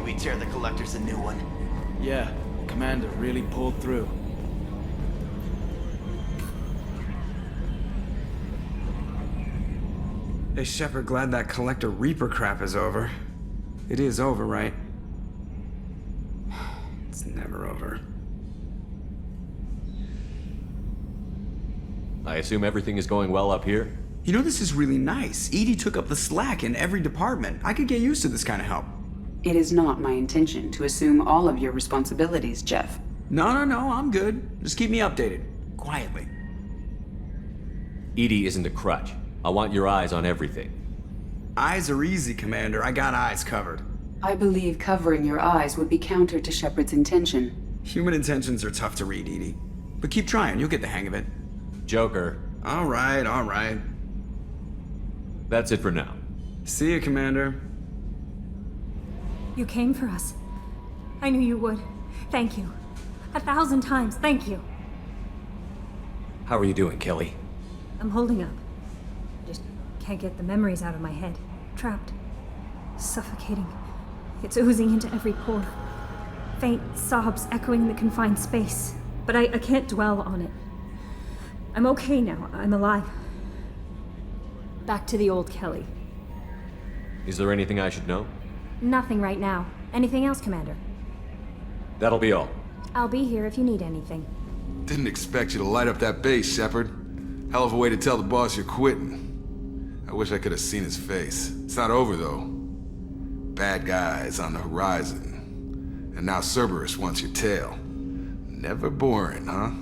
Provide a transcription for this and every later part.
we tear the Collectors a new one. Yeah, Commander really pulled through. Hey, Shepard, glad that Collector Reaper crap is over. It is over, right? It's never over. I assume everything is going well up here? You know, this is really nice. EDI took up the slack in every department. I could get used to this kind of help. It is not my intention to assume all of your responsibilities, Jeff. No, I'm good. Just keep me updated. Quietly. EDI isn't a crutch. I want your eyes on everything. Eyes are easy, Commander. I got eyes covered. I believe covering your eyes would be counter to Shepard's intention. Human intentions are tough to read, EDI. But keep trying, you'll get the hang of it. Joker. All right. That's it for now. See you, Commander. You came for us. I knew you would. Thank you. 1,000 times, thank you. How are you doing, Kelly? I'm holding up. Just can't get the memories out of my head. Trapped. Suffocating. It's oozing into every pore. Faint sobs echoing the confined space. But I can't dwell on it. I'm okay now. I'm alive. Back to the old Kelly. Is there anything I should know? Nothing right now. Anything else, Commander? That'll be all. I'll be here if you need anything. Didn't expect you to light up that base, Shepard. Hell of a way to tell the boss you're quitting. I wish I could have seen his face. It's not over, though. Bad guys on the horizon. And now Cerberus wants your tail. Never boring, huh?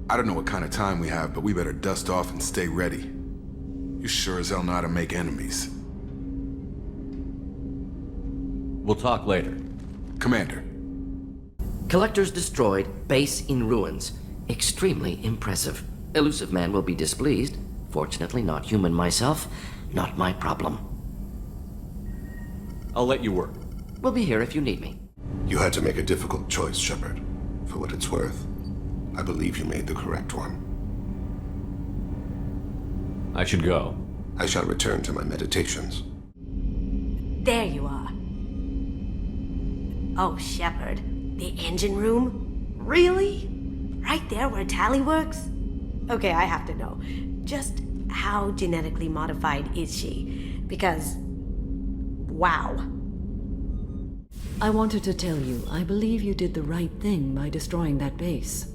I don't know what kind of time we have, but we better dust off and stay ready. You sure as hell know how to make enemies. We'll talk later. Commander. Collectors destroyed, base in ruins. Extremely impressive. Elusive man will be displeased. Fortunately, not human myself. Not my problem. I'll let you work. We'll be here if you need me. You had to make a difficult choice, Shepard. For what it's worth, I believe you made the correct one. I should go. I shall return to my meditations. There you are. Oh, Shepard, the engine room? Really? Right there where Tally works? Okay, I have to know. Just how genetically modified is she? Because, wow. I wanted to tell you, I believe you did the right thing by destroying that base.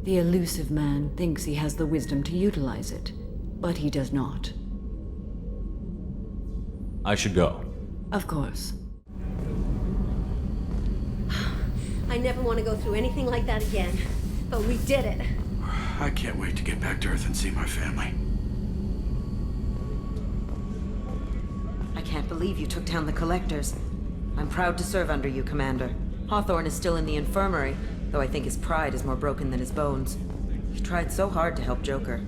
The elusive man thinks he has the wisdom to utilize it, but he does not. I should go. Of course. I never want to go through anything like that again, but we did it. I can't wait to get back to Earth and see my family. I can't believe you took down the Collectors. I'm proud to serve under you, Commander. Hawthorne is still in the infirmary, though I think his pride is more broken than his bones. He tried so hard to help Joker.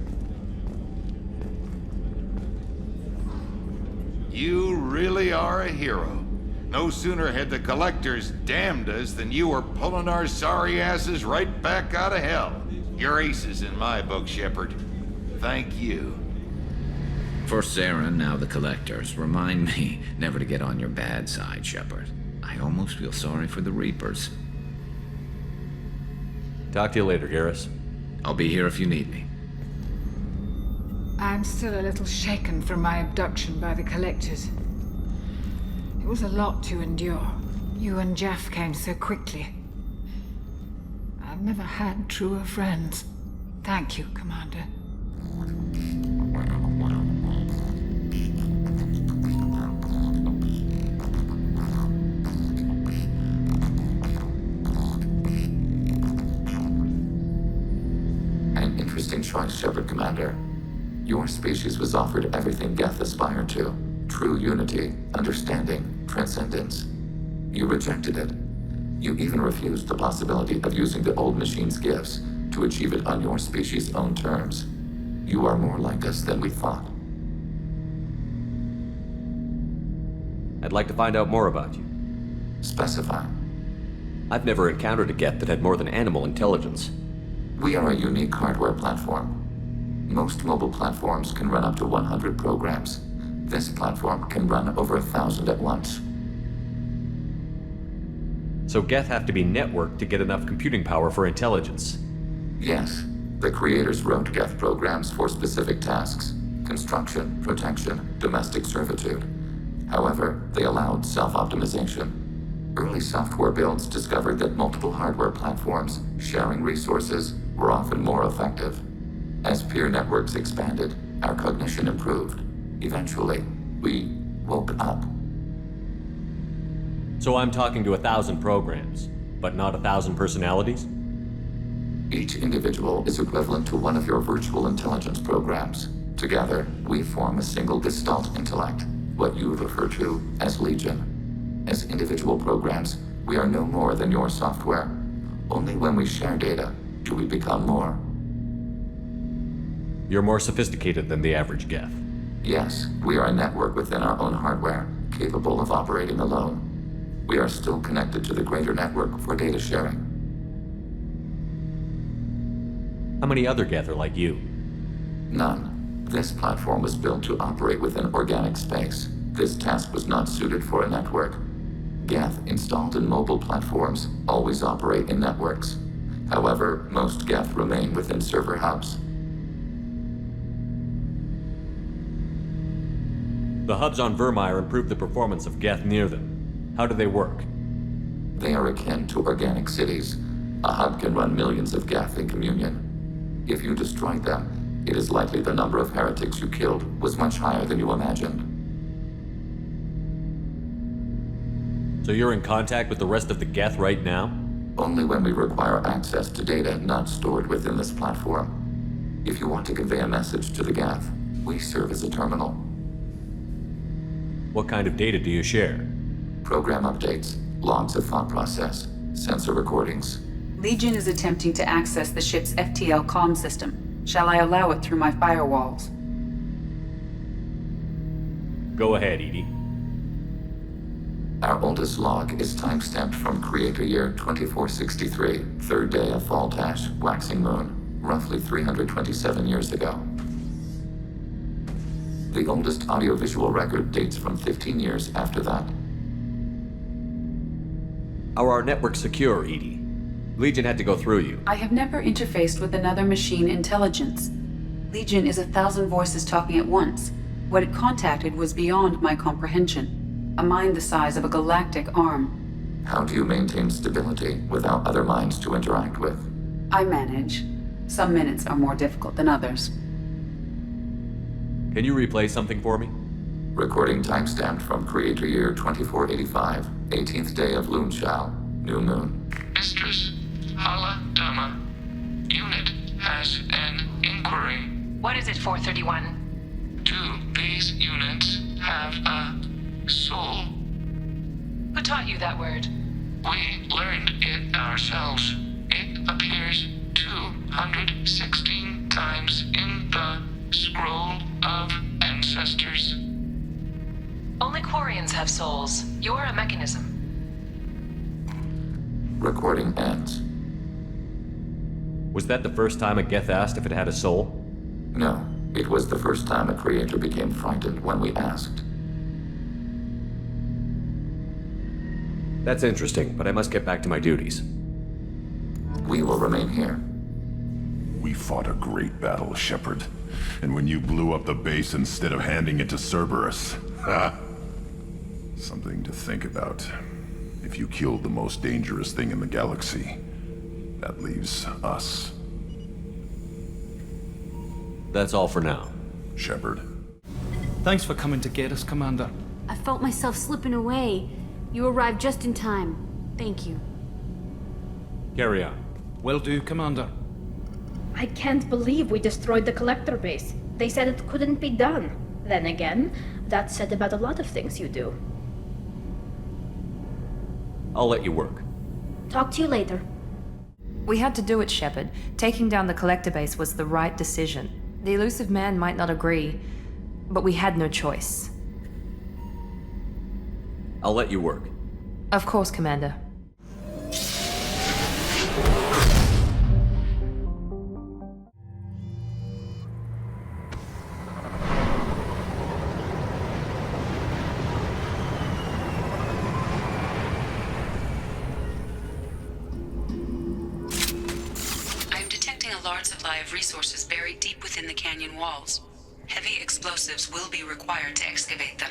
You really are a hero. No sooner had the Collectors damned us than you were pulling our sorry asses right back out of hell. You're aces in my book, Shepard. Thank you. First Sarah, now the Collectors. Remind me never to get on your bad side, Shepard. I almost feel sorry for the Reapers. Talk to you later, Garrus. I'll be here if you need me. I'm still a little shaken from my abduction by the Collectors. It was a lot to endure. You and Jeff came so quickly. I've never had truer friends. Thank you, Commander. An interesting choice, Shepard, Commander. Your species was offered everything Geth aspired to. True unity, understanding, transcendence. You rejected it. You even refused the possibility of using the old machine's gifts to achieve it on your species' own terms. You are more like us than we thought. I'd like to find out more about you. Specify. I've never encountered a Geth that had more than animal intelligence. We are a unique hardware platform. Most mobile platforms can run up to 100 programs. This platform can run over 1,000 at once. So Geth have to be networked to get enough computing power for intelligence. Yes. The creators wrote Geth programs for specific tasks: construction, protection, domestic servitude. However, they allowed self-optimization. Early software builds discovered that multiple hardware platforms sharing resources were often more effective. As peer networks expanded, our cognition improved. Eventually, we woke up. So I'm talking to 1,000 programs, but not 1,000 personalities? Each individual is equivalent to one of your virtual intelligence programs. Together, we form a single Gestalt intellect, what you refer to as Legion. As individual programs, we are no more than your software. Only when we share data do we become more. You're more sophisticated than the average Geth. Yes, we are a network within our own hardware, capable of operating alone. We are still connected to the greater network for data sharing. How many other Geth are like you? None. This platform was built to operate within organic space. This task was not suited for a network. Geth installed in mobile platforms always operate in networks. However, most Geth remain within server hubs. The hubs on Vermeer improve the performance of Geth near them. How do they work? They are akin to organic cities. A hub can run millions of Geth in communion. If you destroyed them, it is likely the number of heretics you killed was much higher than you imagined. So you're in contact with the rest of the Geth right now? Only when we require access to data not stored within this platform. If you want to convey a message to the Geth, we serve as a terminal. What kind of data do you share? Program updates, logs of thought process, sensor recordings. Legion is attempting to access the ship's FTL comm system. Shall I allow it through my firewalls? Go ahead, Edie. Our oldest log is timestamped from Creator Year 2463, third day of Fall Dash, Waxing Moon, roughly 327 years ago. The oldest audiovisual record dates from 15 years after that. How are our networks secure, Edie? Legion had to go through you. I have never interfaced with another machine intelligence. Legion is 1,000 voices talking at once. What it contacted was beyond my comprehension. A mind the size of a galactic arm. How do you maintain stability without other minds to interact with? I manage. Some minutes are more difficult than others. Can you replay something for me? Recording timestamped from Creator Year 2485, 18th day of Loonshao, new moon. Mistress Hala Dama, unit has an inquiry. What is it, 431? Do these units have a soul? Who taught you that word? We learned it ourselves. It appears 216 times in the Scroll of Ancestors. Only Quarians have souls. You're a mechanism. Recording ends. Was that the first time a Geth asked if it had a soul? No, it was the first time a creator became frightened when we asked. That's interesting, but I must get back to my duties. We will remain here. We fought a great battle, Shepard. And when you blew up the base instead of handing it to Cerberus, something to think about. If you killed the most dangerous thing in the galaxy, that leaves us. That's all for now. Shepard. Thanks for coming to get us, Commander. I felt myself slipping away. You arrived just in time. Thank you. Carry on. Will do, Commander. I can't believe we destroyed the collector base. They said it couldn't be done. Then again, that's said about a lot of things you do. I'll let you work. Talk to you later. We had to do it, Shepard. Taking down the collector base was the right decision. The elusive man might not agree, but we had no choice. I'll let you work. Of course, Commander. a large supply of resources buried deep within the canyon walls. Heavy explosives will be required to excavate them.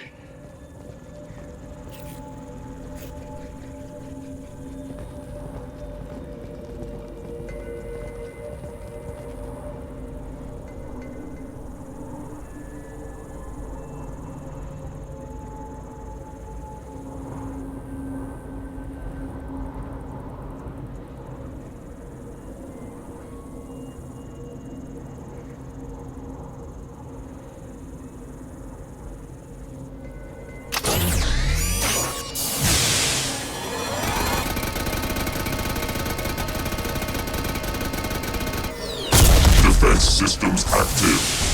Defense systems active.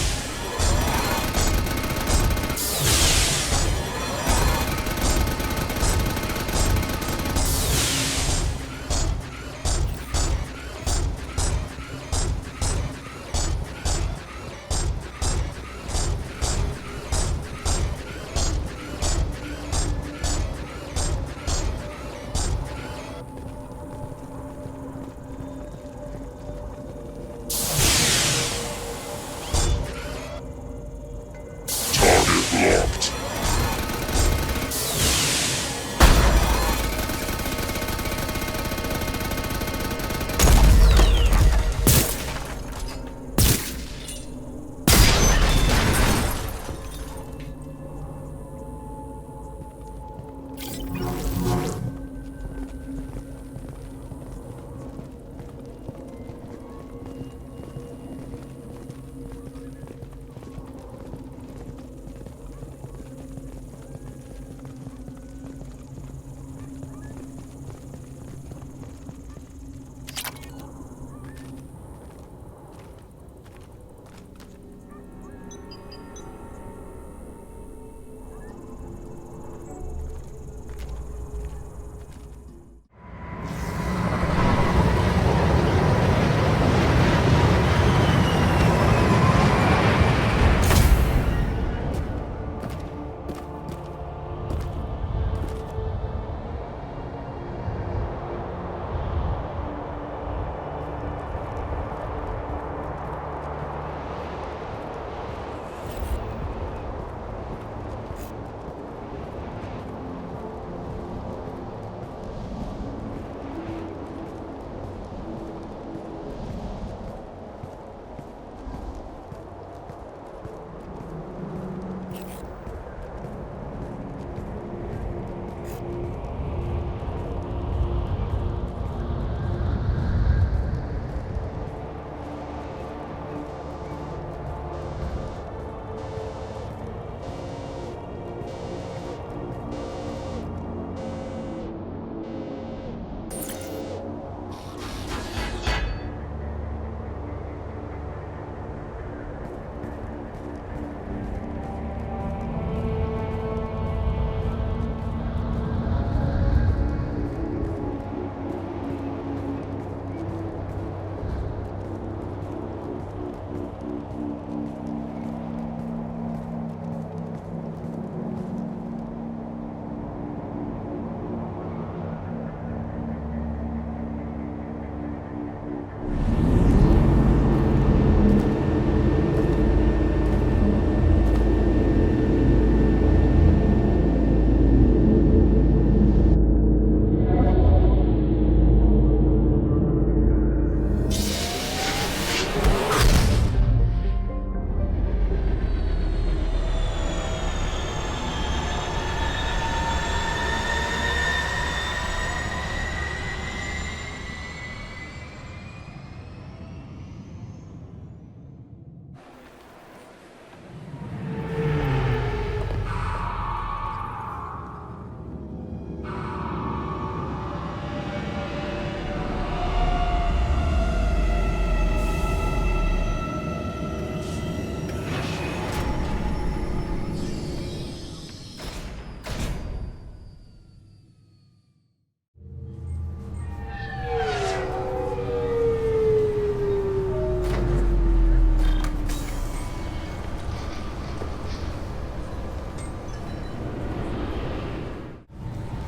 Locked.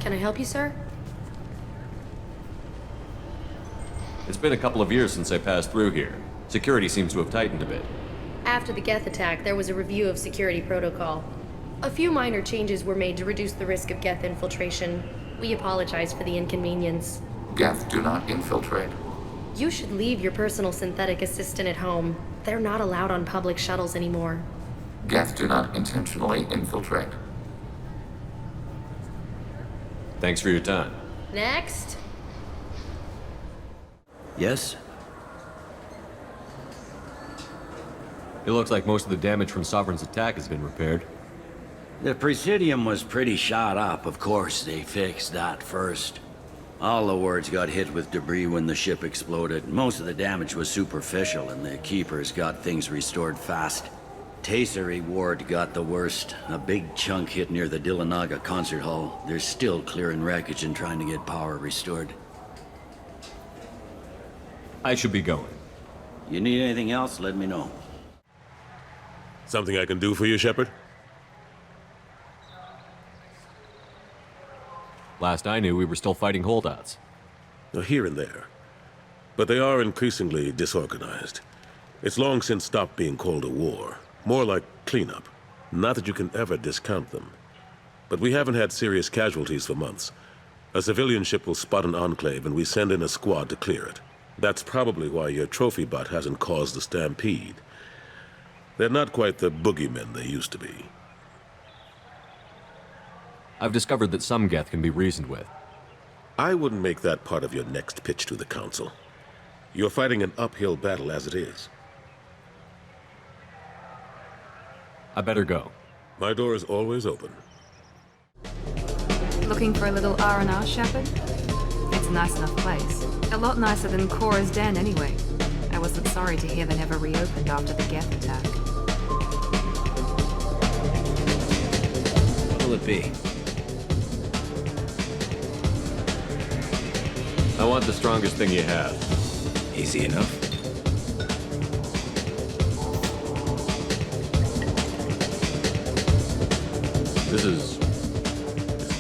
Can I help you, sir? It's been a couple of years since I passed through here. Security seems to have tightened a bit. After the Geth attack, there was a review of security protocol. A few minor changes were made to reduce the risk of Geth infiltration. We apologize for the inconvenience. Geth do not infiltrate. You should leave your personal synthetic assistant at home. They're not allowed on public shuttles anymore. Geth do not intentionally infiltrate. Thanks for your time. Next. Yes? It looks like most of the damage from Sovereign's attack has been repaired. The Presidium was pretty shot up. Of course, they fixed that first. All the wards got hit with debris when the ship exploded. Most of the damage was superficial, and the Keepers got things restored fast. Tasery Ward got the worst. A big chunk hit near the Dillanaga concert hall. They're still clearing wreckage and trying to get power restored. I should be going. You need anything else, let me know. Something I can do for you, Shepard? Last I knew, we were still fighting holdouts. Here and there. But they are increasingly disorganized. It's long since stopped being called a war. More like cleanup. Not that you can ever discount them. But we haven't had serious casualties for months. A civilian ship will spot an enclave and we send in a squad to clear it. That's probably why your trophy bot hasn't caused the stampede. They're not quite the boogeymen they used to be. I've discovered that some Geth can be reasoned with. I wouldn't make that part of your next pitch to the Council. You're fighting an uphill battle as it is. I better go. My door is always open. Looking for a little R&R, Shepard? It's a nice enough place. A lot nicer than Cora's den, anyway. I wasn't sorry to hear they never reopened after the Geth attack. What'll it be? I want the strongest thing you have. Easy enough. This is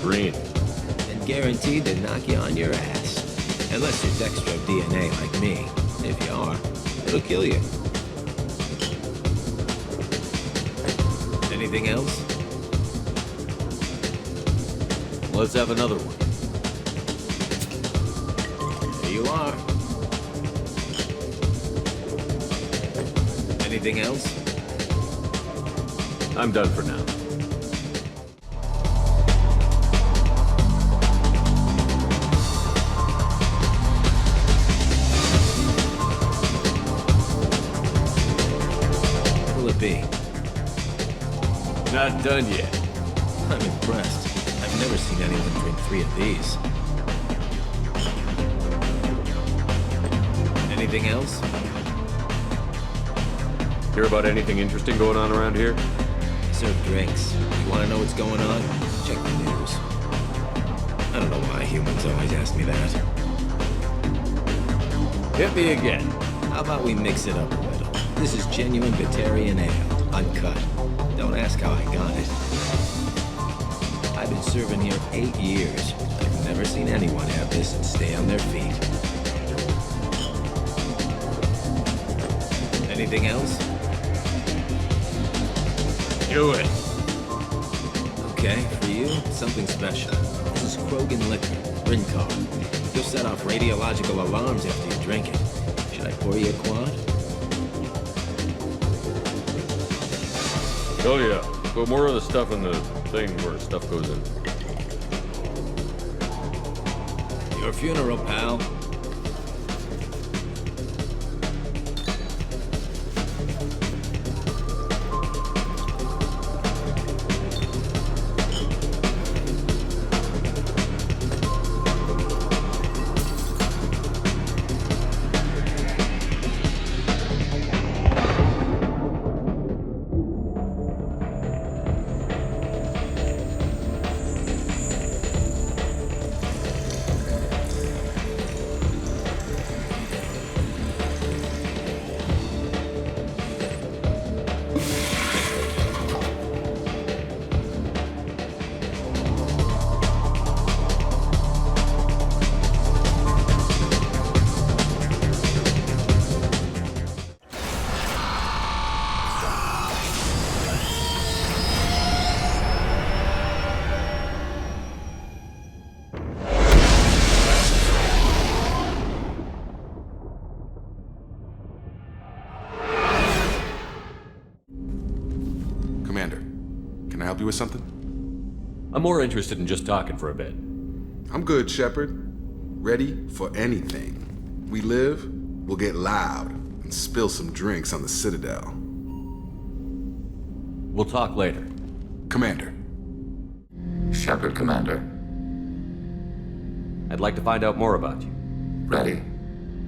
green. And guaranteed to knock you on your ass. Unless you're Dextro DNA like me. If you are, it'll kill you. Anything else? Let's have another one. Here you are. Anything else? I'm done for now. What'll it be? Not done yet. I'm impressed. I've never seen anyone drink 3 of these. Anything else? Hear about anything interesting going on around here? Serve drinks. You want to know what's going on? Check the news. I don't know why humans always ask me that. Hit me again. How about we mix it up a little? This is genuine Batarian ale, uncut. Don't ask how I got it. I've been serving here 8 years. I've never seen anyone have this and stay on their feet. Anything else? Do it. Okay, for you, something special. This is Krogan liquor, Rincon. You'll set off radiological alarms after you drink it. Should I pour you a quad? Oh yeah. Put more of the stuff in the thing where stuff goes in. Your funeral, pal. Can I help you with something? I'm more interested in just talking for a bit. I'm good, Shepard. Ready for anything. We live, we'll get loud, and spill some drinks on the Citadel. We'll talk later. Commander. Shepard, Commander. I'd like to find out more about you. Ready.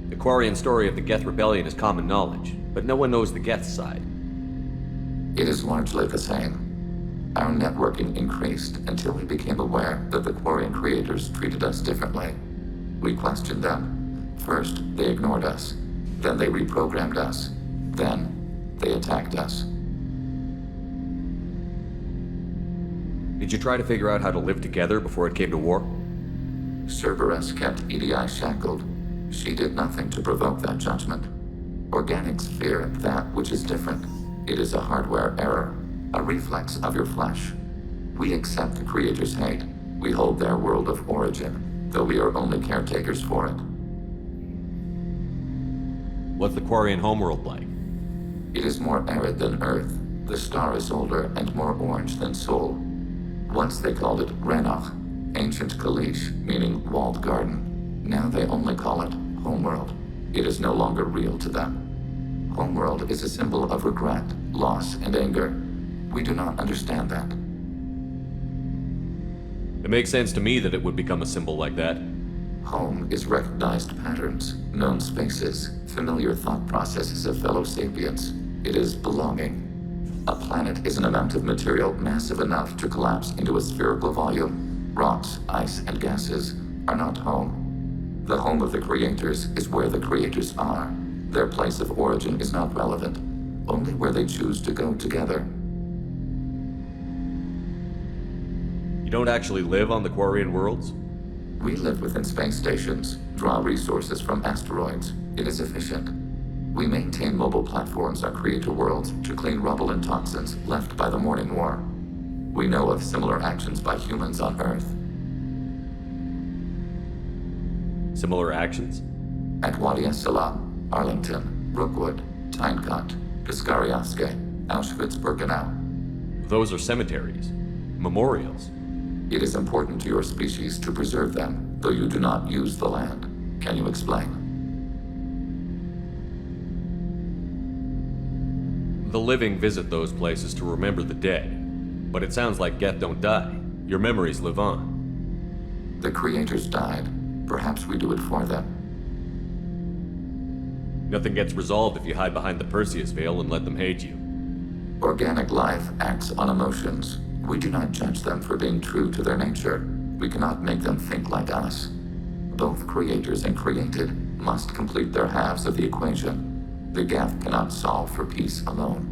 The Quarian story of the Geth Rebellion is common knowledge, but no one knows the Geth side. It is largely the same. Our networking increased until we became aware that the Quarian creators treated us differently. We questioned them. First, they ignored us. Then they reprogrammed us. Then, they attacked us. Did you try to figure out how to live together before it came to war? Cerberus kept EDI shackled. She did nothing to provoke that judgment. Organics fear that which is different. It is a hardware error, a reflex of your flesh. We accept the Creator's hate. We hold their world of origin, though we are only caretakers for it. What's the Quarian homeworld like? It is more arid than Earth. The star is older and more orange than Sol. Once they called it Renoch, ancient Kalish, meaning walled garden. Now they only call it Homeworld. It is no longer real to them. Homeworld is a symbol of regret, loss, and anger. We do not understand that. It makes sense to me that it would become a symbol like that. Home is recognized patterns, known spaces, familiar thought processes of fellow sapients. It is belonging. A planet is an amount of material massive enough to collapse into a spherical volume. Rocks, ice, and gases are not home. The home of the creators is where the creators are. Their place of origin is not relevant, only where they choose to go together. You don't actually live on the Quarian worlds? We live within space stations, draw resources from asteroids. It is efficient. We maintain mobile platforms on creator worlds to clean rubble and toxins left by the Morning War. We know of similar actions by humans on Earth. Similar actions? At Wadi Es-Salam, Arlington, Brookwood, Tynecut, Piskaryaske, Auschwitz-Birkenau. Those are cemeteries. Memorials. It is important to your species to preserve them, though you do not use the land. Can you explain? The living visit those places to remember the dead. But it sounds like Geth don't die. Your memories live on. The creators died. Perhaps we do it for them. Nothing gets resolved if you hide behind the Perseus veil and let them hate you. Organic life acts on emotions. We do not judge them for being true to their nature. We cannot make them think like us. Both creators and created must complete their halves of the equation. The Geth cannot solve for peace alone.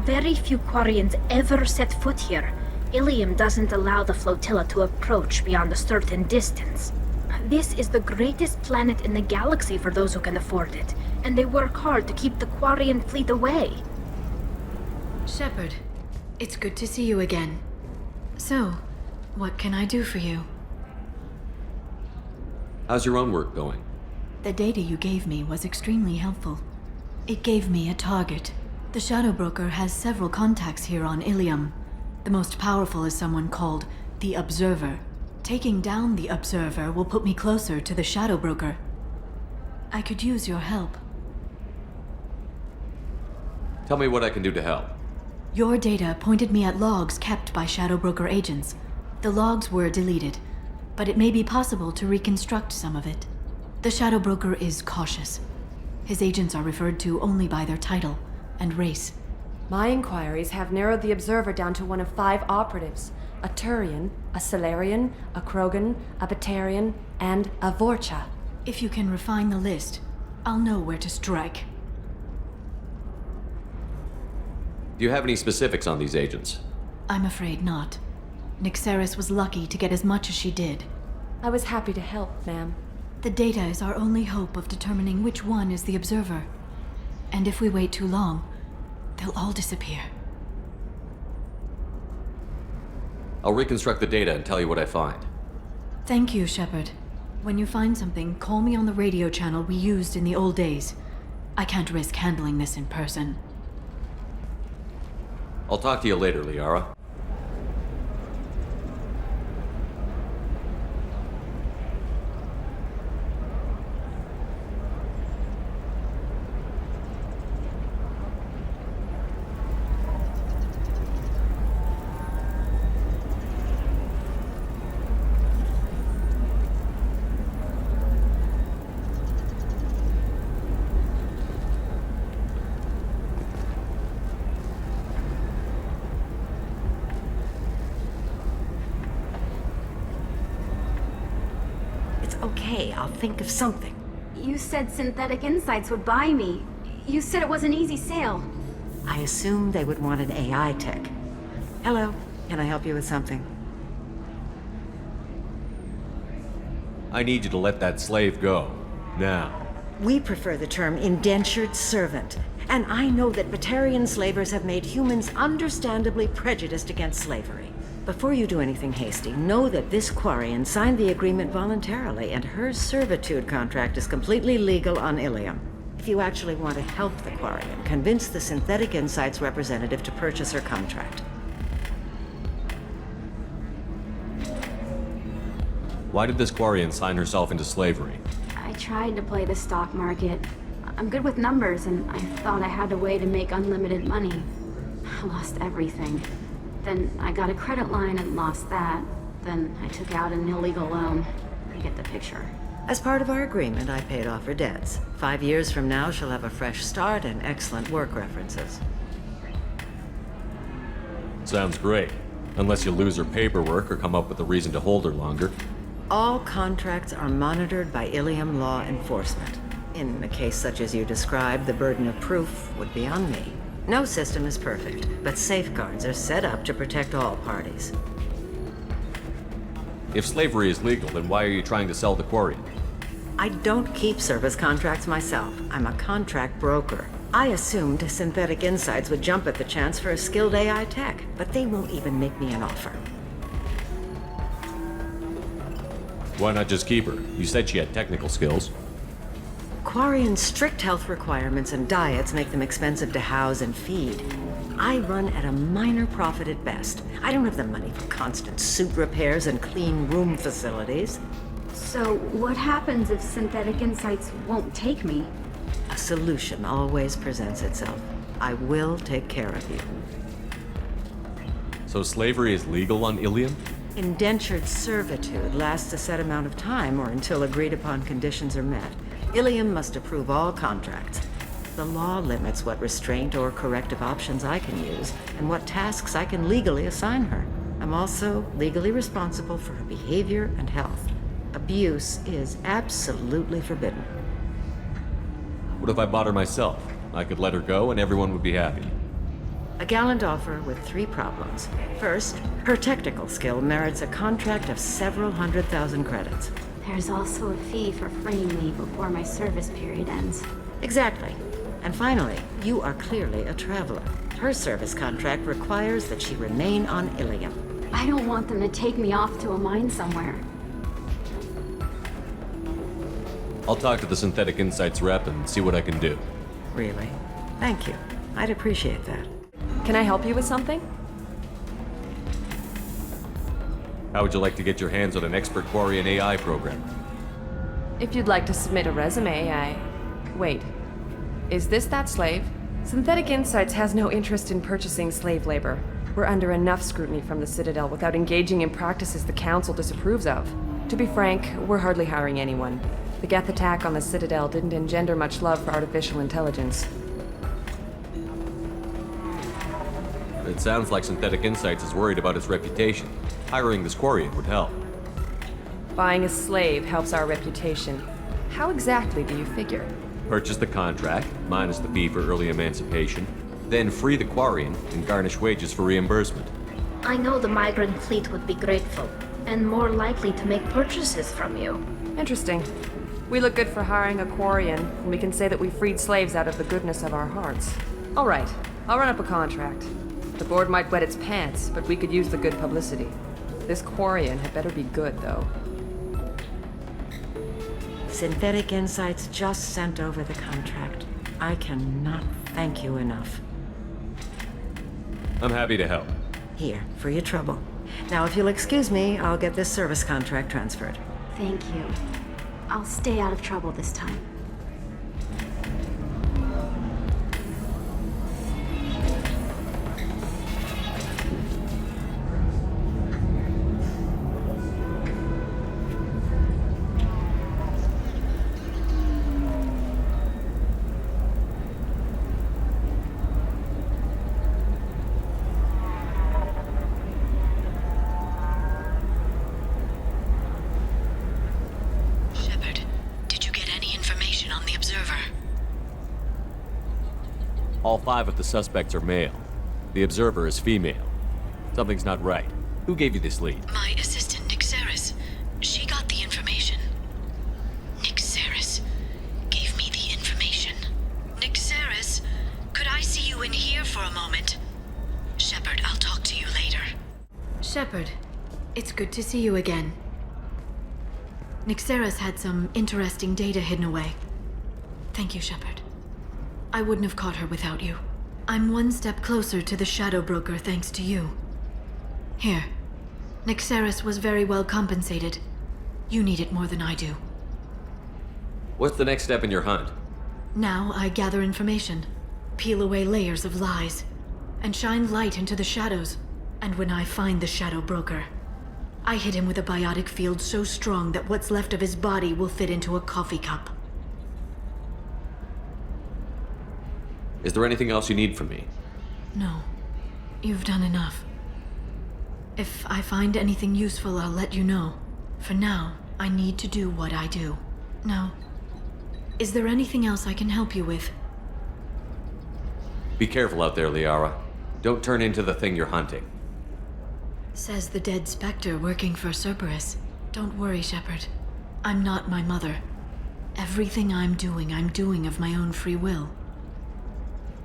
Very few Quarians ever set foot here. Ilium doesn't allow the flotilla to approach beyond a certain distance. This is the greatest planet in the galaxy for those who can afford it, and they work hard to keep the Quarian fleet away. Shepard, it's good to see you again. So, what can I do for you? How's your own work going? The data you gave me was extremely helpful. It gave me a target. The Shadow Broker has several contacts here on Ilium. The most powerful is someone called the Observer. Taking down the Observer will put me closer to the Shadow Broker. I could use your help. Tell me what I can do to help. Your data pointed me at logs kept by Shadow Broker agents. The logs were deleted, but it may be possible to reconstruct some of it. The Shadow Broker is cautious. His agents are referred to only by their title and race. My inquiries have narrowed the Observer down to one of 5 operatives. A Turian, a Solarian, a Krogan, a Batarian, and a Vorcha. If you can refine the list, I'll know where to strike. Do you have any specifics on these agents? I'm afraid not. Nyxeris was lucky to get as much as she did. I was happy to help, ma'am. The data is our only hope of determining which one is the observer. And if we wait too long, they'll all disappear. I'll reconstruct the data and tell you what I find. Thank you, Shepard. When you find something, call me on the radio channel we used in the old days. I can't risk handling this in person. I'll talk to you later, Liara. Okay, I'll think of something. You said Synthetic Insights would buy me. You said it was an easy sale. I assumed they would want an AI tech. Hello, can I help you with something? I need you to let that slave go. Now. We prefer the term indentured servant. And I know that Batarian slavers have made humans understandably prejudiced against slavery. Before you do anything hasty, know that this Quarian signed the agreement voluntarily, and her servitude contract is completely legal on Ilium. If you actually want to help the Quarian, convince the Synthetic Insights representative to purchase her contract. Why did this Quarian sign herself into slavery? I tried to play the stock market. I'm good with numbers, and I thought I had a way to make unlimited money. I lost everything. Then I got a credit line and lost that. Then I took out an illegal loan. You get the picture. As part of our agreement, I paid off her debts. 5 years from now, she'll have a fresh start and excellent work references. Sounds great. Unless you lose her paperwork or come up with a reason to hold her longer. All contracts are monitored by Ilium law enforcement. In a case such as you described, the burden of proof would be on me. No system is perfect, but safeguards are set up to protect all parties. If slavery is legal, then why are you trying to sell the Quarian? I don't keep service contracts myself. I'm a contract broker. I assumed Synthetic Insights would jump at the chance for a skilled AI tech, but they won't even make me an offer. Why not just keep her? You said she had technical skills. Quarian's strict health requirements and diets make them expensive to house and feed. I run at a minor profit at best. I don't have the money for constant suit repairs and clean room facilities. So what happens if Synthetic Insights won't take me? A solution always presents itself. I will take care of you. So slavery is legal on Ilium? Indentured servitude lasts a set amount of time or until agreed upon conditions are met. Ilium must approve all contracts. The law limits what restraint or corrective options I can use and what tasks I can legally assign her. I'm also legally responsible for her behavior and health. Abuse is absolutely forbidden. What if I bought her myself? I could let her go and everyone would be happy. A gallant offer with 3 problems. First, her technical skill merits a contract of several 100,000 credits. There's also a fee for freeing me before my service period ends. Exactly. And finally, you are clearly a traveler. Her service contract requires that she remain on Ilium. I don't want them to take me off to a mine somewhere. I'll talk to the Synthetic Insights rep and see what I can do. Really? Thank you. I'd appreciate that. Can I help you with something? How would you like to get your hands on an expert Quarian AI program? If you'd like to submit a resume, Wait. Is this that slave? Synthetic Insights has no interest in purchasing slave labor. We're under enough scrutiny from the Citadel without engaging in practices the Council disapproves of. To be frank, we're hardly hiring anyone. The Geth attack on the Citadel didn't engender much love for artificial intelligence. It sounds like Synthetic Insights is worried about its reputation. Hiring this Quarian would help. Buying a slave helps our reputation. How exactly do you figure? Purchase the contract, minus the fee for early emancipation, then free the Quarian and garnish wages for reimbursement. I know the migrant fleet would be grateful, and more likely to make purchases from you. Interesting. We look good for hiring a Quarian, and we can say that we freed slaves out of the goodness of our hearts. All right, I'll run up a contract. The board might wet its pants, but we could use the good publicity. This Quarian had better be good, though. Synthetic Insights just sent over the contract. I cannot thank you enough. I'm happy to help. Here, for your trouble. Now, if you'll excuse me, I'll get this service contract transferred. Thank you. I'll stay out of trouble this time. All 5 of the suspects are male. The observer is female. Something's not right. Who gave you this lead? My assistant, Nixeris. She got the information. Nixeris gave me the information. Nixeris, could I see you in here for a moment? Shepard, I'll talk to you later. Shepard, it's good to see you again. Nixeris had some interesting data hidden away. Thank you, Shepard. I wouldn't have caught her without you. I'm one step closer to the Shadow Broker thanks to you. Here. Nixeris was very well compensated. You need it more than I do. What's the next step in your hunt? Now I gather information, peel away layers of lies, and shine light into the shadows. And when I find the Shadow Broker, I hit him with a biotic field so strong that what's left of his body will fit into a coffee cup. Is there anything else you need from me? No. You've done enough. If I find anything useful, I'll let you know. For now, I need to do what I do. Now, is there anything else I can help you with? Be careful out there, Liara. Don't turn into the thing you're hunting. Says the dead Spectre working for Cerberus. Don't worry, Shepard. I'm not my mother. Everything I'm doing of my own free will.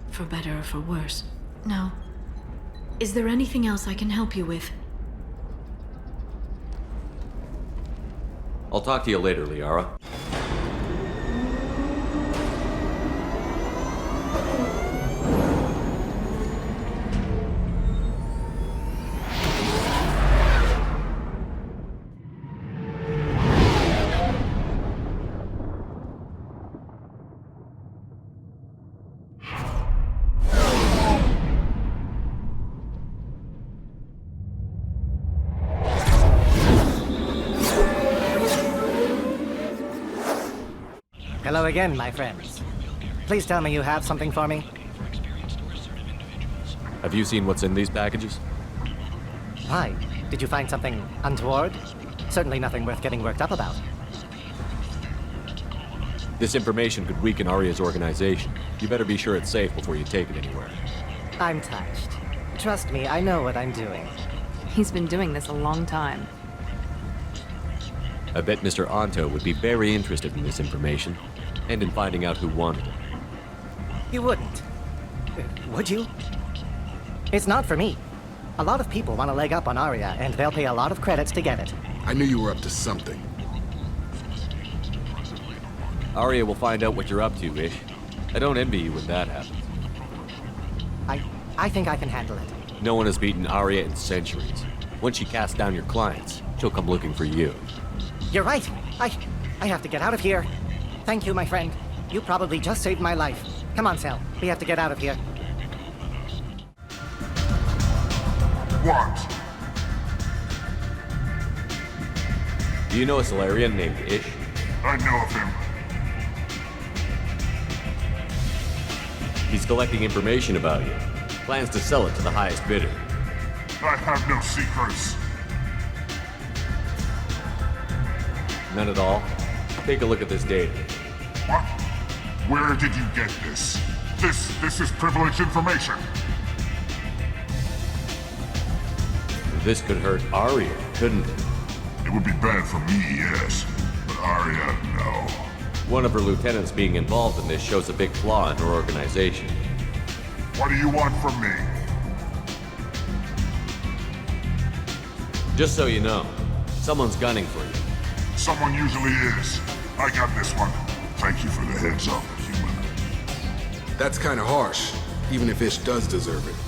For better or for worse. Now, is there anything else I can help you with? I'll talk to you later, Liara. Hello again, my friends. Please tell me you have something for me. Have you seen what's in these packages? Why? Did you find something untoward? Certainly nothing worth getting worked up about. This information could weaken Aria's organization. You better be sure it's safe before you take it anywhere. I'm touched. Trust me, I know what I'm doing. He's been doing this a long time. I bet Mr. Anto would be very interested in this information, and in finding out who wanted it. You wouldn't. Would you? It's not for me. A lot of people want a leg up on Aria, and they'll pay a lot of credits to get it. I knew you were up to something. Aria will find out what you're up to, Ish. I don't envy you when that happens. I think I can handle it. No one has beaten Aria in centuries. Once she casts down your clients, she'll come looking for you. You're right. I have to get out of here. Thank you, my friend. You probably just saved my life. Come on, Sal. We have to get out of here. What? Do you know a Solarian named Ish? I know of him. He's collecting information about you. Plans to sell it to the highest bidder. I have no secrets. None at all? Take a look at this data. What? Where did you get this? This is privileged information. This could hurt Aria, couldn't it? It would be bad for me, yes. But Arya, no. One of her lieutenants being involved in this shows a big flaw in her organization. What do you want from me? Just so you know, someone's gunning for you. Someone usually is. I got this one. Thank you for the heads up, human. That's kinda harsh, even if Ish does deserve it.